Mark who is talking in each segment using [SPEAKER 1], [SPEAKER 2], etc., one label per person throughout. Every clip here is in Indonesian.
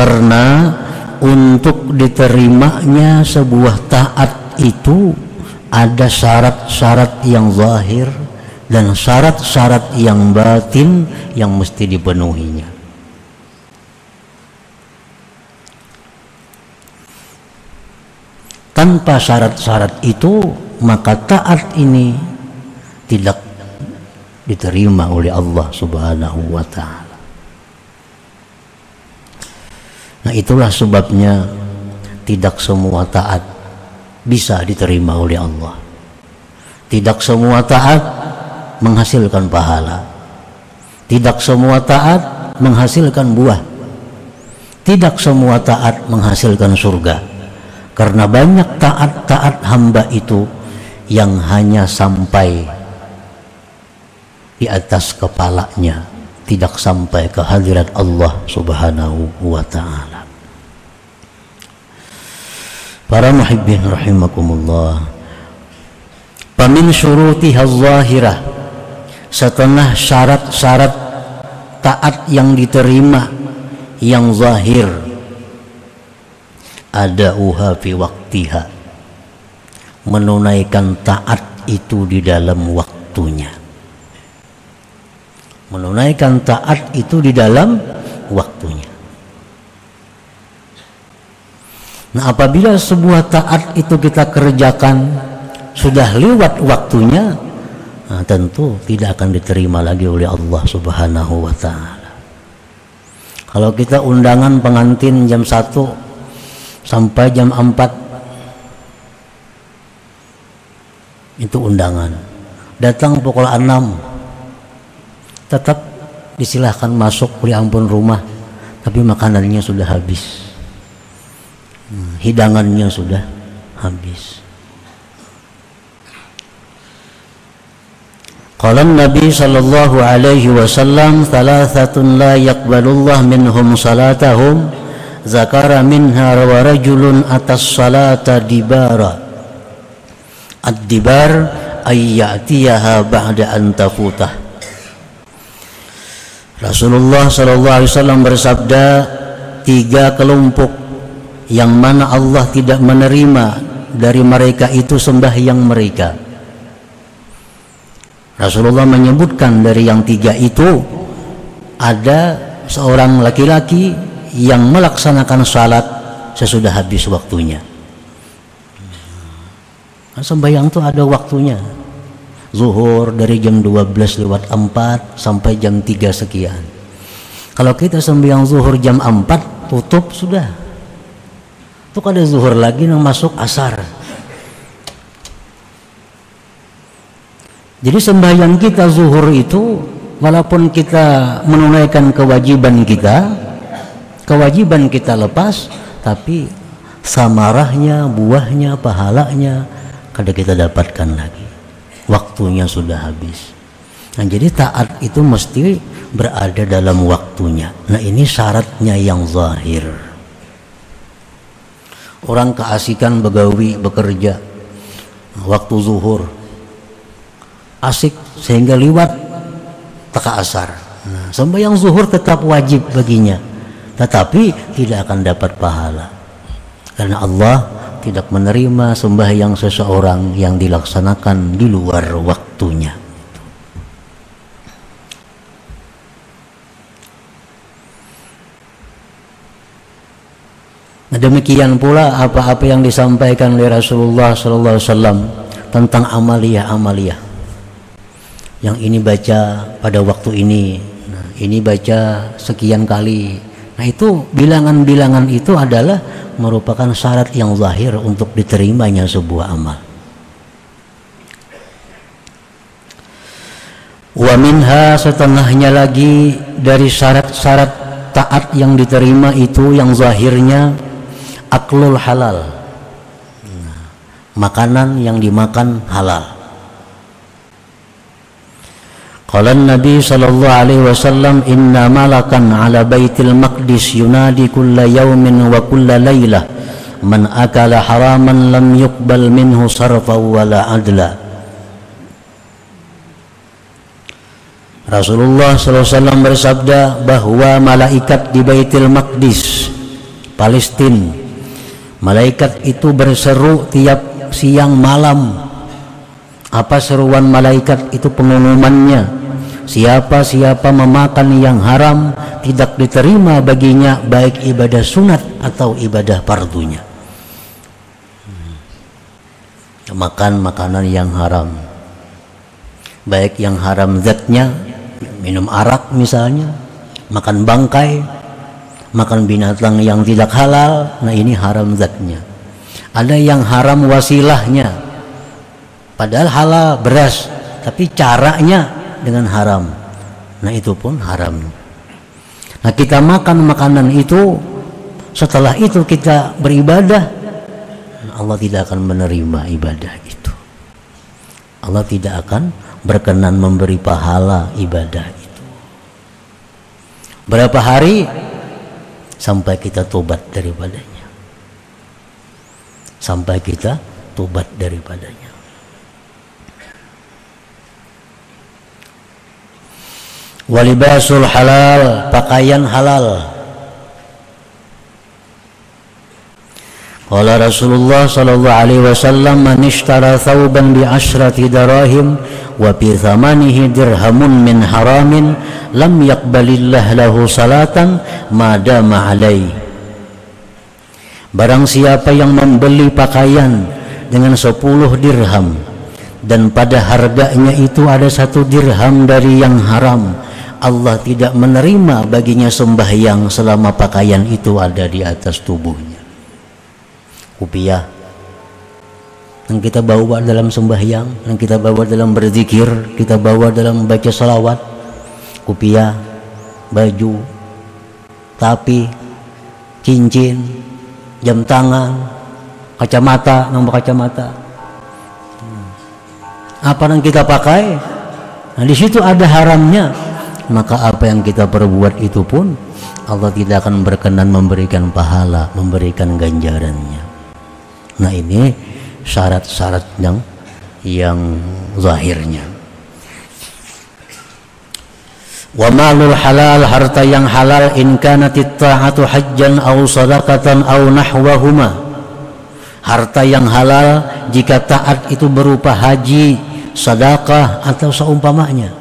[SPEAKER 1] Karena untuk diterimanya sebuah taat itu ada syarat-syarat yang zahir dan syarat-syarat yang batin yang mesti dipenuhinya. Tanpa syarat-syarat itu maka taat ini tidak diterima oleh Allah Subhanahu wa ta'ala. Nah, itulah sebabnya tidak semua taat bisa diterima oleh Allah. Tidak semua taat menghasilkan pahala. Tidak semua taat menghasilkan buah. Tidak semua taat menghasilkan surga. Karena banyak taat-taat hamba itu yang hanya sampai di atas kepalanya, tidak sampai ke hadirat Allah Subhanahu wa ta'ala. Para muhibbin rahimakumullah, famin syurutiha zahirah, setelah syarat-syarat taat yang diterima yang zahir, ada uha fi waktiha, menunaikan taat itu di dalam waktunya. Menunaikan taat itu di dalam waktunya. Nah, apabila sebuah taat itu kita kerjakan sudah lewat waktunya, nah, tentu tidak akan diterima lagi oleh Allah Subhanahu wa ta'ala. Kalau kita undangan pengantin jam 1 sampai jam 4, itu undangan. Datang pukul 6, tetap disilahkan masuk oleh ampun rumah, tapi makanannya sudah habis, hidangannya sudah habis. Qala Nabi sallallahu alaihi wasallam, thalathatun la yaqbalullah minhum salatahum, zakara minha wa rajulun atas salata dibara. Ad-dibar ay ya'tiyaha ba'da an tafutah. Rasulullah SAW bersabda, 3 kelompok yang mana Allah tidak menerima dari mereka itu sembahyang mereka. Rasulullah menyebutkan dari yang 3 itu ada seorang laki-laki yang melaksanakan salat sesudah habis waktunya. Sembahyang itu ada waktunya. Zuhur dari jam 12:04 sampai jam 3 sekian. Kalau kita sembahyang zuhur jam 4 tutup sudah. Itu ada zuhur lagi yang masuk asar. Jadi sembahyang kita zuhur itu, walaupun kita menunaikan kewajiban kita lepas, tapi samarahnya, buahnya, pahalanya kada kita dapatkan lagi. Waktunya sudah habis. Nah, jadi taat itu mesti berada dalam waktunya. Nah, ini syaratnya yang zahir. Orang keasikan begawi, bekerja waktu zuhur, asik sehingga liwat taka asar. Nah, sembahyang zuhur tetap wajib baginya, tetapi tidak akan dapat pahala, karena Allah tidak menerima sembahyang seseorang yang dilaksanakan di luar waktunya. Nah, demikian pula apa-apa yang disampaikan oleh Rasulullah SAW tentang amaliyah-amaliyah. Yang ini baca pada waktu ini, nah, ini baca sekian kali. Nah, itu bilangan-bilangan itu adalah merupakan syarat yang zahir untuk diterimanya sebuah amal. Wa minha, setengahnya lagi dari syarat-syarat taat yang diterima itu yang zahirnya, aklul halal, makanan yang dimakan halal. Qala Nabi sallallahu alaihi wasallam, inna malakan ala baitil maqdis yunadi kulla yawmin wa kulla laylah, man akala haraman lam yuqbal minhu sarfa wala adla. Rasulullah sallallahu alaihi wasallam bersabda bahwa malaikat di Baitul Maqdis Palestina. Malaikat itu berseru tiap siang malam. Apa seruan malaikat itu? Pengumumannya, siapa-siapa memakan yang haram tidak diterima baginya baik ibadah sunat atau ibadah fardunya. Makan makanan yang haram, baik yang haram zatnya, minum arak misalnya, makan bangkai, makan binatang yang tidak halal, nah ini haram zatnya. Ada yang haram wasilahnya, padahal halal beras, tapi caranya dengan haram, nah itu pun haram. Nah kita makan makanan itu, setelah itu kita beribadah, Allah tidak akan menerima ibadah itu. Allah tidak akan berkenan memberi pahala ibadah itu. Berapa hari sampai kita tobat daripadanya, sampai kita tobat daripadanya. Walibasul halal, pakaian halal. Qala Rasulullah sallallahu alaihi wasallam, man ishtara thawban bi asyrati darahim wa bi thamanihi dirhamun min haramin lam yaqbalillah lahu salatan ma dama alaihi. Barang siapa yang membeli pakaian dengan 10 dirham dan pada harganya itu ada 1 dirham dari yang haram, Allah tidak menerima baginya sembahyang selama pakaian itu ada di atas tubuhnya. Rupiah yang kita bawa dalam sembahyang, yang kita bawa dalam berzikir, kita bawa dalam baca salawat, rupiah, baju, tapi, cincin, jam tangan, kacamata, nomor kacamata, apa yang kita pakai, nah di situ ada haramnya, maka apa yang kita perbuat itu pun Allah tidak akan berkenan memberikan pahala, memberikan ganjarannya. Nah ini syarat-syarat yang zahirnya. Wa malul halal, harta yang halal, in kanatit ta'atu hajjan aw sadaqatan aw nahwahuma. Harta yang halal jika taat itu berupa haji, sedekah atau seumpamanya.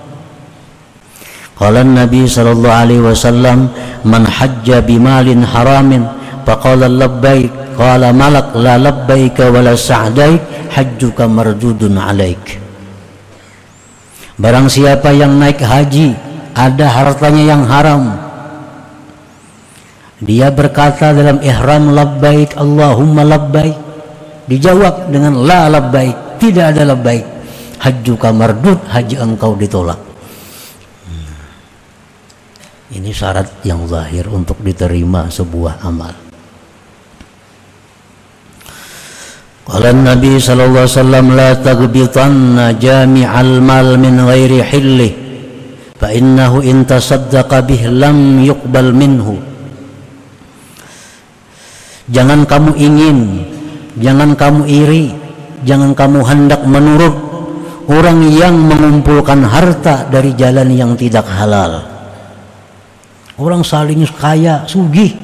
[SPEAKER 1] Qala Nabi sallallahu alaihi wasallam, man hajja bimalin haramin faqala labbaik qala malak la labbaika wala sa'daik hajjuka mardudun alaik. Barang siapa yang naik haji ada hartanya yang haram, dia berkata dalam ihram labbaik Allahumma labbaik, dijawab dengan la labbaik, tidak ada labbaik, hajjuka mardud, haji engkau ditolak. Ini syarat yang zahir untuk diterima sebuah amal. Qala Nabi sallallahu alaihi wasallam, la taghbitanna jami'al mal min ghairi hillih fa innahu in tasaddaqa bih lam yuqbal minhu. Jangan kamu ingin, jangan kamu iri, jangan kamu hendak menurut orang yang mengumpulkan harta dari jalan yang tidak halal. Orang saling kaya, sugih,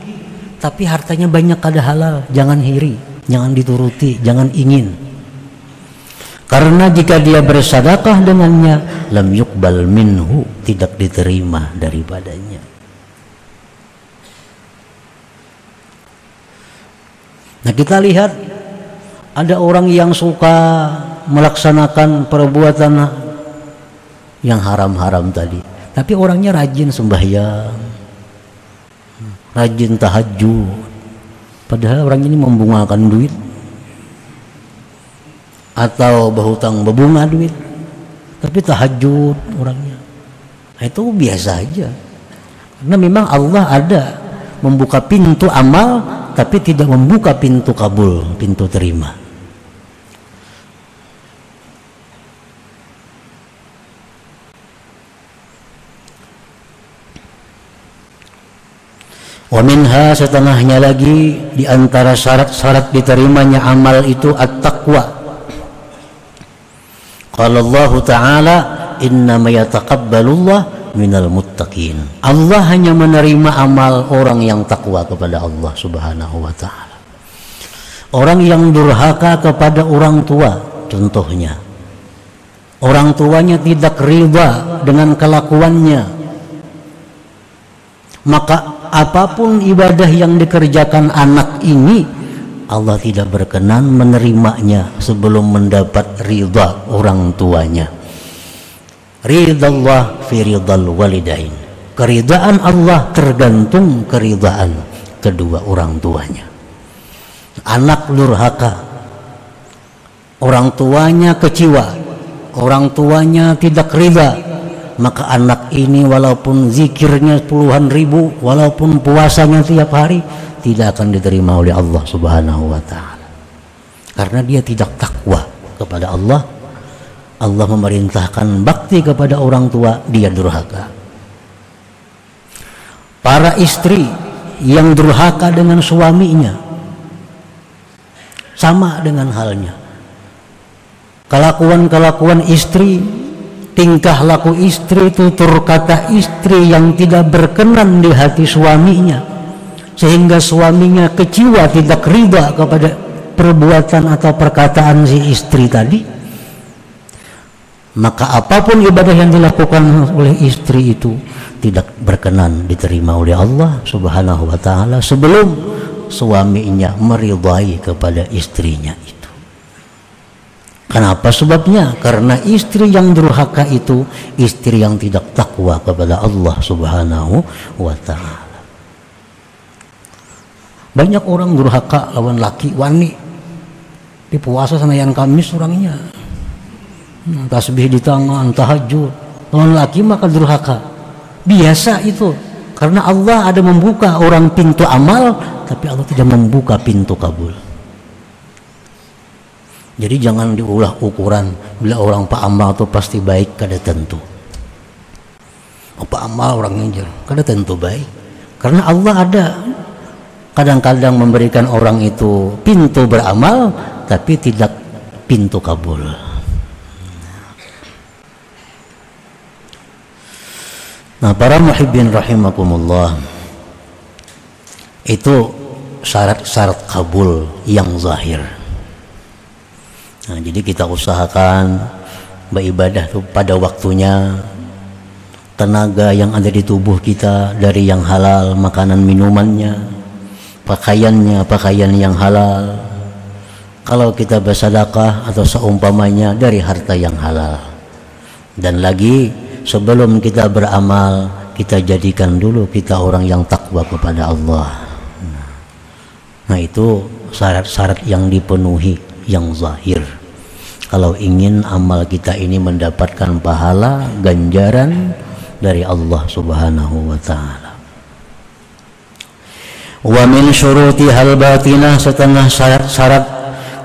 [SPEAKER 1] tapi hartanya banyak kada halal, jangan iri, jangan dituruti, jangan ingin. Karena jika dia bersedekah dengannya, lam yuqbal minhu, tidak diterima daripadanya. Nah kita lihat ada orang yang suka melaksanakan perbuatan yang haram-haram tadi, tapi orangnya rajin sembahyang, rajin tahajud, padahal orang ini membungakan duit atau berhutang berbunga duit, tapi tahajud orangnya. Nah, itu biasa aja, karena memang Allah ada membuka pintu amal tapi tidak membuka pintu kabul, pintu terima. Wa minha, setengahnya lagi di antara syarat-syarat diterimanya amal itu at-taqwa. Qala Allah Ta'ala, innama yataqabbalullah minal muttaqin. Allah hanya menerima amal orang yang takwa kepada Allah Subhanahu wa taala. Orang yang durhaka kepada orang tua, contohnya orang tuanya tidak riba dengan kelakuannya, maka apapun ibadah yang dikerjakan anak ini, Allah tidak berkenan menerimanya sebelum mendapat ridha orang tuanya. Ridallah fi ridal walidain. Keridaan Allah tergantung keridaan kedua orang tuanya. Anak durhaka, orang tuanya kecewa, orang tuanya tidak ridha, maka anak ini walaupun zikirnya puluhan ribu, walaupun puasanya tiap hari, tidak akan diterima oleh Allah Subhanahu wa taala. Karena dia tidak takwa kepada Allah. Allah memerintahkan bakti kepada orang tua, dia durhaka. Para istri yang durhaka dengan suaminya sama dengan halnya. Kelakuan istri, tingkah laku istri, tutur kata istri yang tidak berkenan di hati suaminya, sehingga suaminya kecewa, tidak ridha kepada perbuatan atau perkataan si istri tadi, maka apapun ibadah yang dilakukan oleh istri itu tidak berkenan diterima oleh Allah Subhanahu wa taala sebelum suaminya meridai kepada istrinya itu. Kenapa sebabnya? Karena istri yang durhaka itu istri yang tidak takwa kepada Allah Subhanahu wa taala. Banyak orang durhaka lawan laki wani. Di puasa senayan Kamis orangnya tasbih di tangan, tahajud. Lawan laki maka durhaka. Biasa itu. Karena Allah ada membuka orang pintu amal, tapi Allah tidak membuka pintu kabul. Jadi jangan diulah ukuran bila orang pak amal itu pasti baik, kada tentu. Pak amal orang ngejar, kada tentu baik. Karena Allah ada kadang-kadang memberikan orang itu pintu beramal, tapi tidak pintu kabul. Nah, para muhibbin rahimakumullah, itu syarat-syarat kabul yang zahir. Nah, jadi kita usahakan beribadah itu pada waktunya, tenaga yang ada di tubuh kita dari yang halal, makanan minumannya, pakaiannya pakaian yang halal. Kalau kita bersedekah atau seumpamanya dari harta yang halal. Dan lagi sebelum kita beramal, kita jadikan dulu kita orang yang takwa kepada Allah. Nah, itu syarat-syarat yang dipenuhi yang zahir. Kalau ingin amal kita ini mendapatkan pahala, ganjaran dari Allah Subhanahu wa taala. Wa min syurutihal batinah, setengah syarat-syarat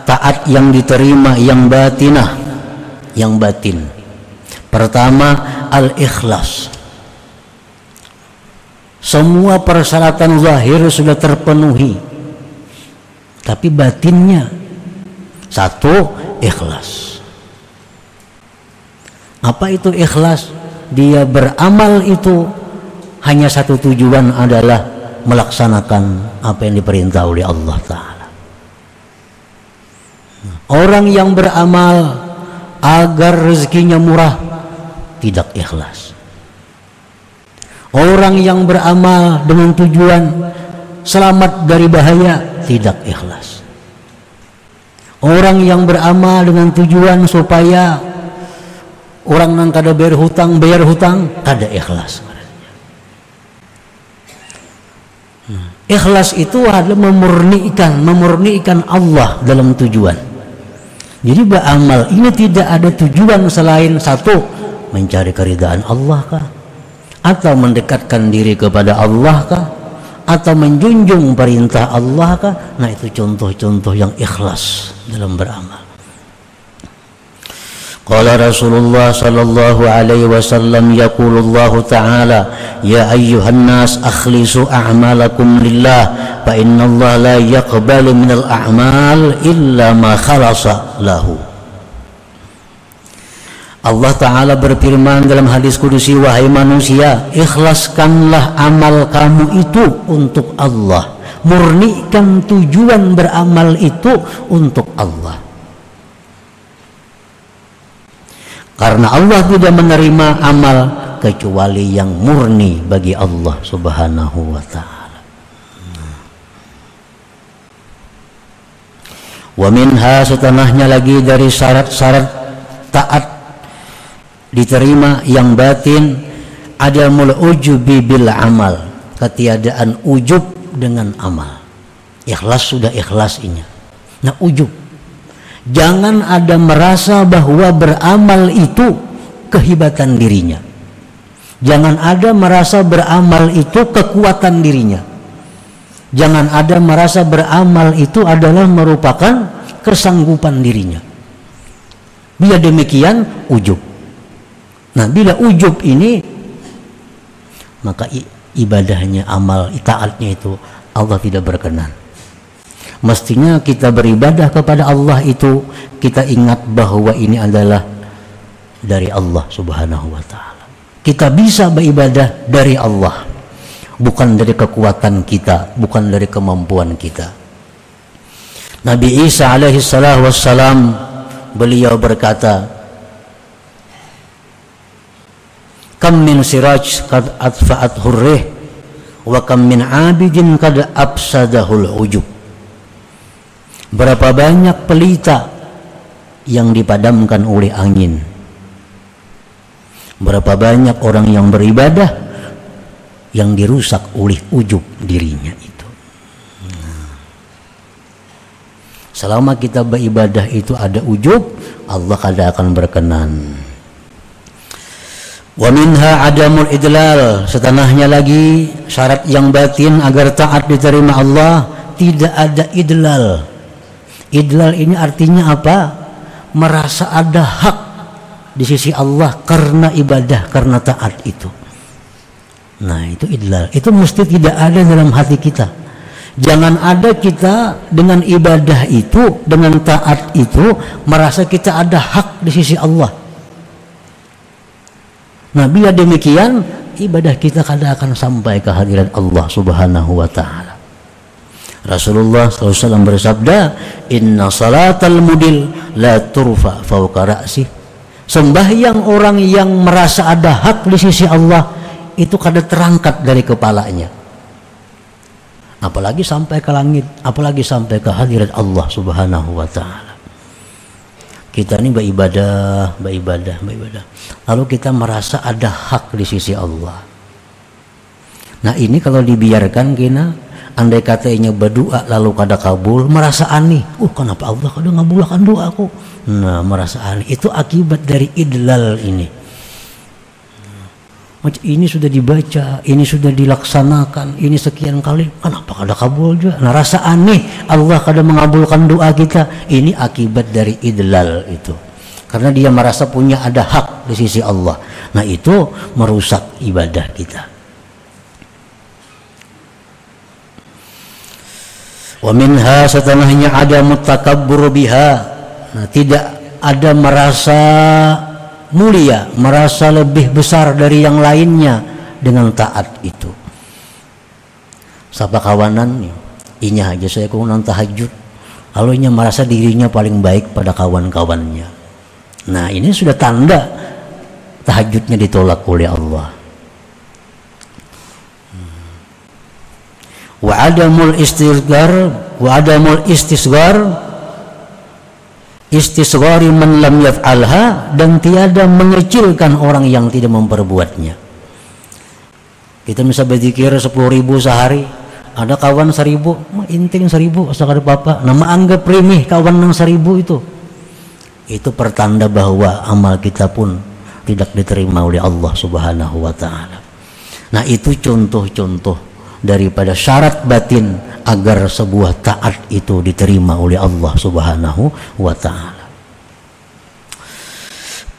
[SPEAKER 1] taat yang diterima yang batinah, yang batin. Pertama, al-ikhlas. Semua persyaratan zahir sudah terpenuhi, tapi batinnya satu, ikhlas. Apa itu ikhlas? Dia beramal itu hanya satu tujuan, adalah melaksanakan apa yang diperintah oleh Allah Ta'ala. Orang yang beramal agar rezekinya murah tidak ikhlas. Orang yang beramal dengan tujuan selamat dari bahaya tidak ikhlas. Orang yang beramal dengan tujuan supaya orang nang kada bayar hutang kada ikhlas. Ikhlas itu adalah memurnikan Allah dalam tujuan. Jadi beramal ini tidak ada tujuan selain satu, mencari keridhaan Allah kah, atau mendekatkan diri kepada Allah kah, atau menjunjung perintah Allah kah. Nah, itu contoh-contoh yang ikhlas dalam beramal. Qala Rasulullah sallallahu alaihi wasallam, yaqulullahu ta'ala, ya ayyuhan nas akhlisu a'malakum lillah fa innallaha la yaqbalu minal a'mal illa ma khalasa lahu. Allah Ta'ala berfirman dalam hadis kudusi, wahai manusia, ikhlaskanlah amal kamu itu untuk Allah, murnikan tujuan beramal itu untuk Allah, karena Allah tidak menerima amal kecuali yang murni bagi Allah Subhanahu wa Ta'ala. Wa minha, setelahnya lagi dari syarat-syarat taat diterima yang batin, adamul ujubi bil amal, ketiadaan ujub dengan amal. Ikhlas sudah ikhlas ini. Nah, ujub, jangan ada merasa bahwa beramal itu kehebatan dirinya. Jangan ada merasa beramal itu kekuatan dirinya. Jangan ada merasa beramal itu adalah merupakan kesanggupan dirinya. Bila demikian, ujub. Nah, bila ujub ini, maka ibadahnya, amal, taatnya itu Allah tidak berkenan. Mestinya kita beribadah kepada Allah itu kita ingat bahwa ini adalah dari Allah Subhanahu wa Ta'ala. Kita bisa beribadah dari Allah, bukan dari kekuatan kita, bukan dari kemampuan kita. Nabi Isa alaihi salatu wassalam, beliau berkata, kam min siraj qad atfa'at hurrih wa kam min abidin qad afsadahul ujub. Berapa banyak pelita yang dipadamkan oleh angin, berapa banyak orang yang beribadah yang dirusak oleh ujub dirinya itu. Selama kita beribadah itu ada ujub, Allah tidak akan berkenan. Wa minha adamul idlal, setelahnya lagi syarat yang batin agar taat diterima Allah, tidak ada idlal. Idlal ini artinya apa? Merasa ada hak di sisi Allah karena ibadah, karena taat itu. Nah, itu idlal. Itu mesti tidak ada dalam hati kita. Jangan ada kita dengan ibadah itu, dengan taat itu, merasa kita ada hak di sisi Allah. Nah, bila demikian, ibadah kita kadang akan sampai ke hadirat Allah Subhanahu wa Ta'ala. Rasulullah SAW bersabda, inna salatal mudil la turfa fawqa ra'si. Sembahyang orang yang merasa ada hak di sisi Allah itu kada terangkat dari kepalanya, apalagi sampai ke langit, apalagi sampai ke hadirat Allah Subhanahu wa Ta'ala. Kita ini beribadah, lalu kita merasa ada hak di sisi Allah. Nah, ini kalau dibiarkan kena, andai katanya berdoa lalu kada kabul, merasa aneh. Kenapa Allah kada ngabulkan doaku? Nah, merasa aneh. Itu akibat dari idlal ini. Ini sudah dibaca, ini sudah dilaksanakan, ini sekian kali, kenapa kada kabul juga? Nah, rasa aneh Allah kada mengabulkan doa kita. Ini akibat dari idlal itu. Karena dia merasa punya ada hak di sisi Allah. Nah, itu merusak ibadah kita. Wa minha, setelahnya ada mutakabbur biha. Nah, tidak ada merasa mulia, merasa lebih besar dari yang lainnya dengan taat itu. Sapa kawanan, inya aja saya kurang tahajud, lalu inya merasa dirinya paling baik pada kawan-kawannya. Nah, ini sudah tanda tahajudnya ditolak oleh Allah. Wa adamul istisghari man lam yaf'alha, dan tiada mengecilkan orang yang tidak memperbuatnya. Kita bisa berzikir 10.000 sehari, ada kawan 1.000, inting 1.000 sekali papa, nama anggap remeh kawan yang 1.000 itu pertanda bahwa amal kita pun tidak diterima oleh Allah Subhanahu wa Ta'ala. Nah, itu contoh-contoh daripada syarat batin agar sebuah taat itu diterima oleh Allah Subhanahu wa Ta'ala.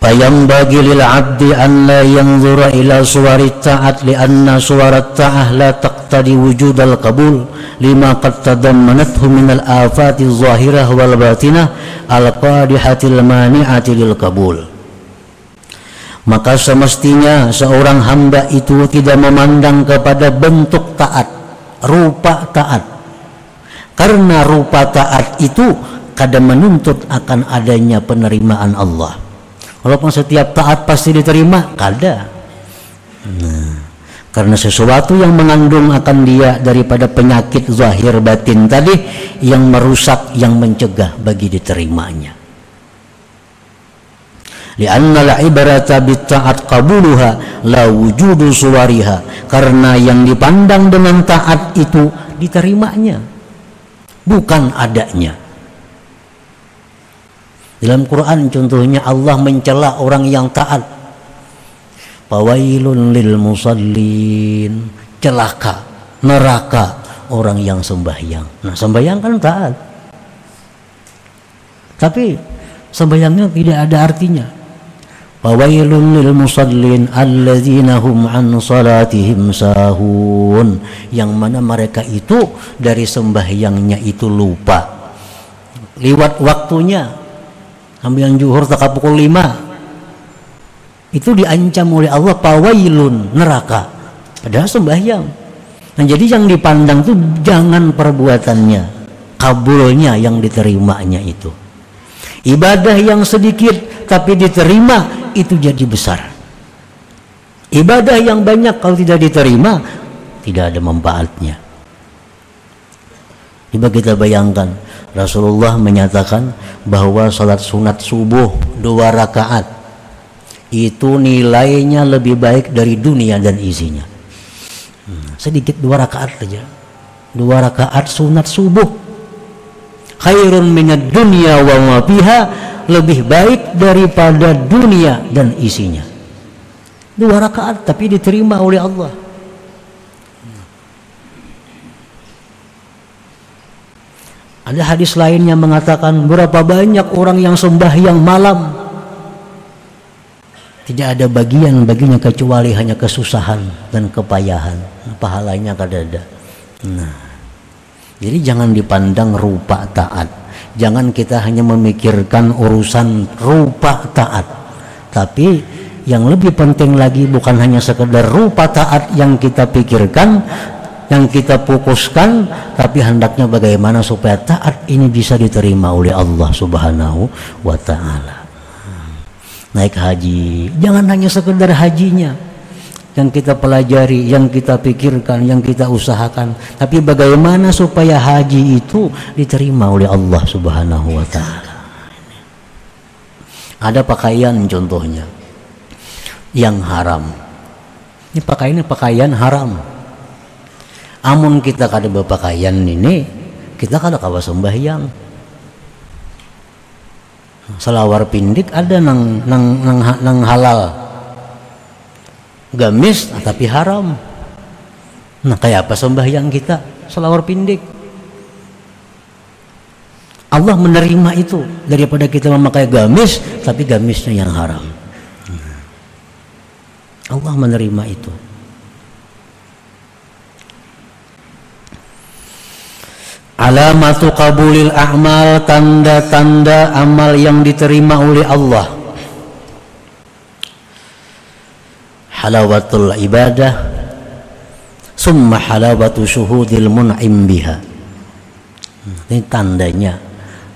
[SPEAKER 1] Fayambaghi lil 'abdi an la yanzura ila suwari ta'at li anna suwarat ta'ah la taqtadi wujudal qabul lima qad tadammanathu min al afati adh-dhahirah wal batinah al qadihatil mani'ati lil qabul. Maka semestinya seorang hamba itu tidak memandang kepada bentuk taat, rupa taat, karena rupa taat itu kadang menuntut akan adanya penerimaan Allah. Walaupun setiap taat pasti diterima, kada. Karena sesuatu yang mengandung akan dia daripada penyakit zahir batin tadi yang merusak, yang mencegah bagi diterimanya. Li'anna al-ibrata bit-ta'at qabuluha la wujudu suwariha. Karena yang dipandang dengan taat itu diterimanya, bukan adanya. Dalam Quran contohnya Allah mencela orang yang taat. Fawailun lil musallin, celaka, neraka orang yang sembahyang. Nah, sembahyang kan taat, tapi sembahyangnya tidak ada artinya. Fawailun lil musallin alladzina hum an salatihim sahun, yang mana mereka itu dari sembahyangnya itu lupa, liwat waktunya. Ambilan zuhur tak pukul 5 itu diancam oleh Allah pawailun, neraka, padahal sembahyang. Nah, jadi yang dipandang itu jangan perbuatannya, kabulnya yang diterimanya itu. Ibadah yang sedikit tapi diterima itu jadi besar. Ibadah yang banyak kalau tidak diterima tidak ada manfaatnya. Coba kita bayangkan, Rasulullah menyatakan bahwa salat sunat subuh 2 rakaat itu nilainya lebih baik dari dunia dan isinya. Sedikit 2 rakaat saja, 2 rakaat sunat subuh, khairun minad dunya wa ma fiha, lebih baik daripada dunia dan isinya. 2 rakaat tapi diterima oleh Allah. Ada hadis lain yang mengatakan berapa banyak orang yang sembahyang malam tidak ada bagian baginya kecuali hanya kesusahan dan kepayahan, pahalanya kada ada. Nah, jadi jangan dipandang rupa taat, jangan kita hanya memikirkan urusan rupa taat, tapi yang lebih penting lagi bukan hanya sekedar rupa taat yang kita pikirkan, yang kita fokuskan, tapi hendaknya bagaimana supaya taat ini bisa diterima oleh Allah Subhanahu wa ta'ala. Naik haji, jangan hanya sekedar hajinya yang kita pelajari, yang kita pikirkan, yang kita usahakan, tapi bagaimana supaya haji itu diterima oleh Allah Subhanahu wa ta'ala. Ada pakaian contohnya yang haram, ini pakaian haram. Amun kita kada berpakaian ini, kita kada kawa sembahyang. Selawar pindik ada nang halal, gamis tapi haram. Nah, kayak apa sembahyang kita? Selawar pindik. Allah menerima itu daripada kita memakai gamis tapi gamisnya yang haram. Allah menerima itu. Alamatu qabulil a'mal, tanda-tanda amal yang diterima oleh Allah. Halawatul ibadah, summa halawatu syuhudil mun'im biha. Ini tandanya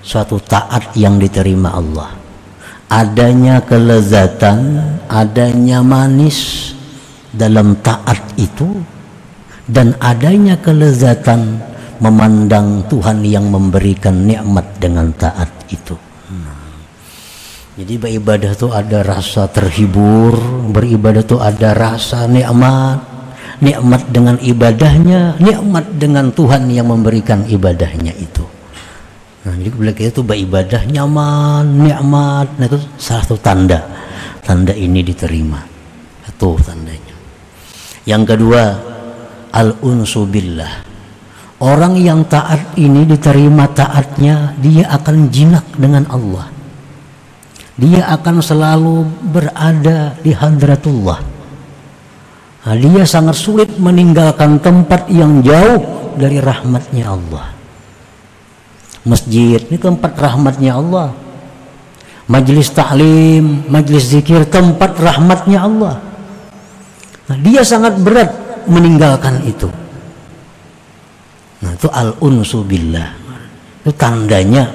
[SPEAKER 1] suatu taat yang diterima Allah. Adanya kelezatan, adanya manis dalam taat itu, dan adanya kelezatan memandang Tuhan yang memberikan nikmat dengan taat itu. Jadi beribadah itu ada rasa terhibur, beribadah itu ada rasa nikmat, nikmat dengan ibadahnya, nikmat dengan Tuhan yang memberikan ibadahnya itu. Nah, jadi bila kita itu beribadah nyaman, nikmat, nah itu salah satu tanda ini diterima. Itu tandanya. Yang kedua, al-unsu billah. Orang yang taat ini diterima taatnya, dia akan jinak dengan Allah. Dia akan selalu berada di hadratullah. Nah, dia sangat sulit meninggalkan tempat yang jauh dari rahmatnya Allah. Masjid ini tempat rahmatnya Allah. Majlis ta'lim, majlis zikir, tempat rahmatnya Allah. Nah, dia sangat berat meninggalkan itu. Nah, itu al-unsu billah. Itu tandanya,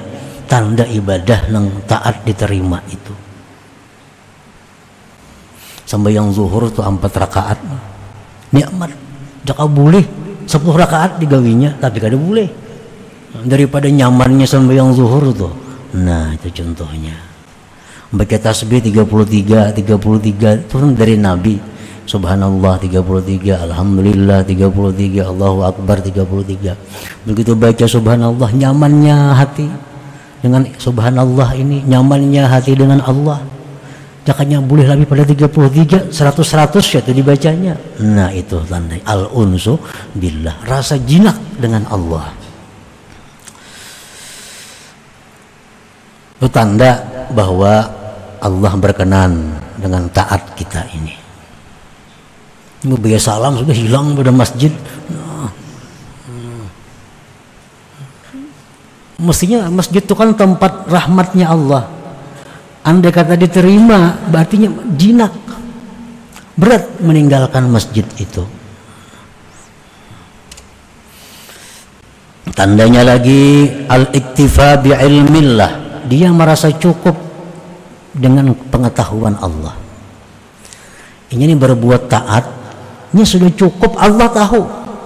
[SPEAKER 1] tanda ibadah yang taat diterima itu. Sembahyang zuhur itu 4 rakaat. Nikmat. Jaka boleh 10 rakaat digawinya, tapi kada boleh. Daripada nyamannya sembahyang zuhur tuh. Nah, itu contohnya. Baca tasbih 33 itu dari Nabi. Subhanallah 33, Alhamdulillah 33, Allahu Akbar 33. Begitu baca subhanallah, nyamannya hati dengan subhanallah ini, nyamannya hati dengan Allah. Jakanya boleh lebih pada 33, 100 ya itu dibacanya. Nah, itu tanda al-unsu billah, rasa jinak dengan Allah. Itu tanda bahwa Allah berkenan dengan taat kita ini. Biaya salam sudah hilang pada masjid. Mestinya masjid itu kan tempat rahmatnya Allah. Andai kata diterima, berarti jinak. Berat meninggalkan masjid itu. Tandanya lagi al-iktifa bi'ilmillah. Dia merasa cukup dengan pengetahuan Allah. Ini berbuat taat, ini sudah cukup, Allah tahu.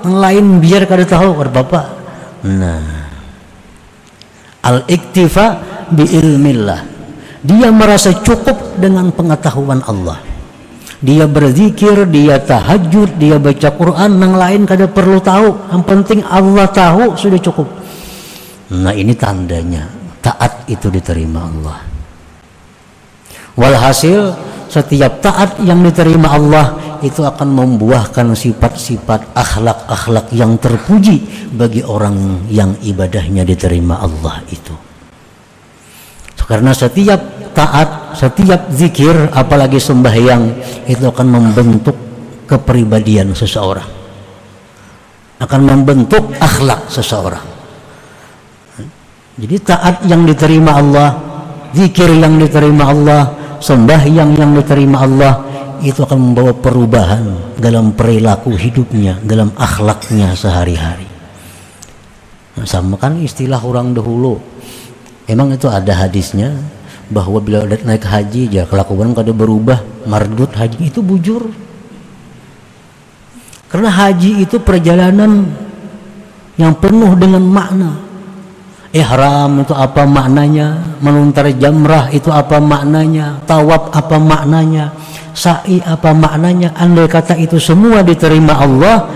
[SPEAKER 1] Yang lain biar kada tahu, kada apa-apa. Nah, al-iktifa bi ilmillah. Dia merasa cukup dengan pengetahuan Allah. Dia berzikir, dia tahajud, dia baca Quran, yang lain kada perlu tahu. Yang penting Allah tahu, sudah cukup. Nah, ini tandanya taat itu diterima Allah. Walhasil setiap taat yang diterima Allah itu akan membuahkan sifat-sifat akhlak-akhlak yang terpuji bagi orang yang ibadahnya diterima Allah itu. Karena setiap taat, setiap zikir, apalagi sembahyang, itu akan membentuk kepribadian seseorang, akan membentuk akhlak seseorang. Jadi taat yang diterima Allah, zikir yang diterima Allah, sembahyang yang diterima Allah, itu akan membawa perubahan dalam perilaku hidupnya, dalam akhlaknya sehari-hari. Nah, sama kan istilah orang dahulu. Emang itu ada hadisnya bahwa bila naik haji aja kelakuan kada berubah, mardut haji itu bujur. Karena haji itu perjalanan yang penuh dengan makna. Ihram itu apa maknanya, melontar jamrah itu apa maknanya, tawaf apa maknanya, sa'i apa maknanya. Andai kata itu semua diterima Allah,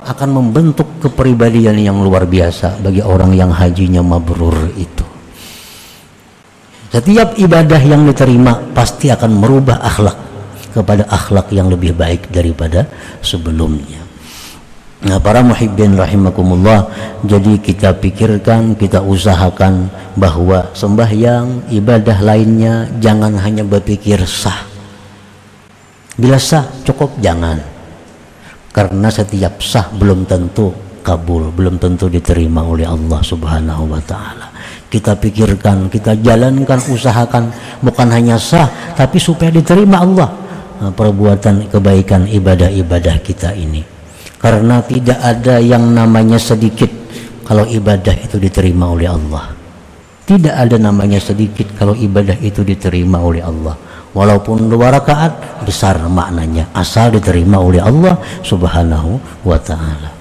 [SPEAKER 1] akan membentuk kepribadian yang luar biasa bagi orang yang hajinya mabrur itu. Setiap ibadah yang diterima pasti akan merubah akhlak kepada akhlak yang lebih baik daripada sebelumnya. Nah, para muhibbin rahimakumullah, jadi kita pikirkan, kita usahakan bahwa sembahyang, ibadah lainnya jangan hanya berpikir sah. Bila sah cukup, jangan. Karena setiap sah belum tentu kabul, belum tentu diterima oleh Allah Subhanahu wa taala. Kita pikirkan, kita jalankan, usahakan bukan hanya sah tapi supaya diterima Allah. Nah, perbuatan kebaikan, ibadah-ibadah kita ini. Karena tidak ada yang namanya sedikit kalau ibadah itu diterima oleh Allah. Tidak ada namanya sedikit kalau ibadah itu diterima oleh Allah. Walaupun 2 rakaat, besar maknanya asal diterima oleh Allah Subhanahu wa taala.